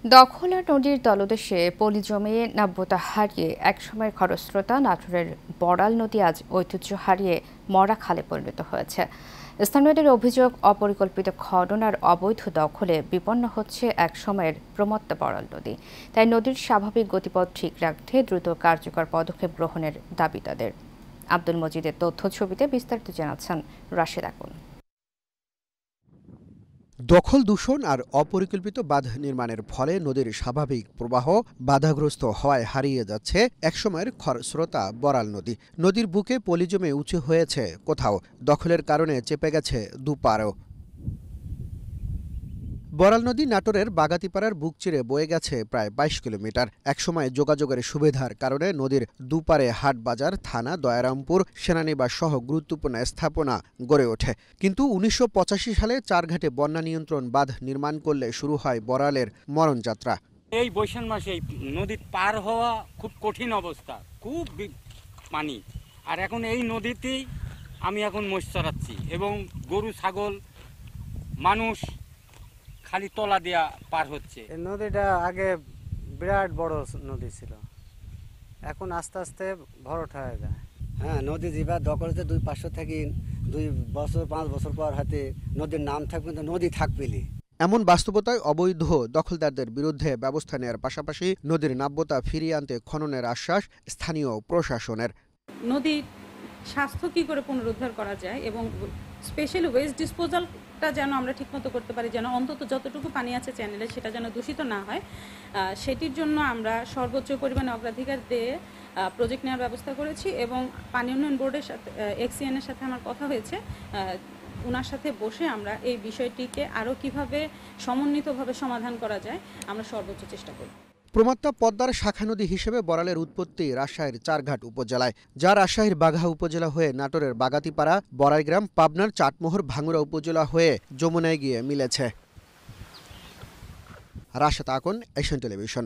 দখল আর নদীর তলদেশে পলি জমিয়ে নাব্যতা হারিয়ে একসময়ের খরস্রোতা নাটোরের বড়াল নদী আজ ঐতিহ্য হারিয়ে মরা খালে পরিণত হয়েছে। স্থানীয়দের অভিযোগ, অপরিকল্পিত খনন আর অবৈধ দখলে বিপন্ন হচ্ছে একসময়ের প্রমত্ত বড়াল নদী। তাই নদীর স্বাভাবিক গতিপথ ঠিক রাখতে দ্রুত কার্যকর পদক্ষেপ গ্রহণের দাবি তাদের। আব্দুল মজিদের তথ্য ছবিতে বিস্তারিত জানাচ্ছেন রাশেদ আকুন। দখল, দূষণ আর অপরিকল্পিত বাঁধ নির্মাণের ফলে নদীর স্বাভাবিক প্রবাহ বাধাগ্রস্ত হওয়ায় হারিয়ে যাচ্ছে একসময়ের খরস্রোতা বড়াল নদী। নদীর বুকে পলি জমে উঁচু হয়েছে, কোথাও দখলের কারণে চেপে গেছে দুপারও। বড়াল নদী নাটোরের বাগাতিপাড়ার বুক চিরে বয়ে গেছে প্রায় ২২ কিলোমিটার। একসময় যোগাযোগের সুবিধার কারণে নদীর দুপারে হাট বাজার, থানা, দয়ারামপুর, সেনানিবাস সহ গুরুত্বপূর্ণ স্থাপনা গড়ে ওঠে। কিন্তু ১৯৮৫ সালে চারঘাটে বন্যা নিয়ন্ত্রণ বাঁধ নির্মাণ করলে শুরু হয় বড়ালের মরণযাত্রা। এই বৈশাখ মাসে এই নদী পার হওয়া খুব কঠিন অবস্থা, খুব পানি। আর এখন এই নদীতেই আমি এখন মোষ চড়াচ্ছি এবং গরু, ছাগল, মানুষ খালি তলা দিয়া পার হচ্ছে। এই নদীটা আগে বিরাট বড় নদী ছিল, এখন আস্তে আস্তে ভরট হয়ে যায়। হ্যাঁ, নদী যেবার দখলতে ২-৫০০ থাকি ২ বছর ৫ বছর পর হাতে নদীর নাম থাকবে, তো নদী থাকবেলি। এমন বাস্তবতায় অবৈধ দখলদারদের বিরুদ্ধে ব্যবস্থা নেওয়ার পাশাপাশি নদীর নাব্যতা ফিরিয়ে আনতে খননের আশ্বাস স্থানীয় প্রশাসনের। নদীর স্বাস্থ্য কী করে পুনরুদ্ধার করা যায় এবং স্পেশালি ওয়েস্ট ডিসপোজালটা যেন আমরা ঠিকমতো করতে পারি, যেন অন্তত যতটুকু পানি আছে চ্যানেলে সেটা যেন দূষিত না হয়, সেটির জন্য আমরা সর্বোচ্চ পরিমাণে অগ্রাধিকার দিয়ে প্রজেক্ট নেওয়ার ব্যবস্থা করেছি এবং পানি উন্নয়ন বোর্ডের সাথে এক্সিএনের সাথে আমার কথা হয়েছে। ওনার সাথে বসে আমরা এই বিষয়টিকে আরও কীভাবে সমন্বিতভাবে সমাধান করা যায় আমরা সর্বোচ্চ চেষ্টা করব। প্রমত্তা পদ্মার শাখা নদী হিসেবে বড়ালের উৎপত্তি রাজশাহীর চারঘাট উপজেলায়, যা রাজশাহীর বাঘা উপজেলা হয়ে নাটোরের বাগাতিপাড়া, বড়াইগ্রাম, পাবনার চাটমোহর, ভাঙ্গুড়া উপজেলা হয়ে যমুনায় গিয়ে মিলেছে। Rashed Akun, Asian television.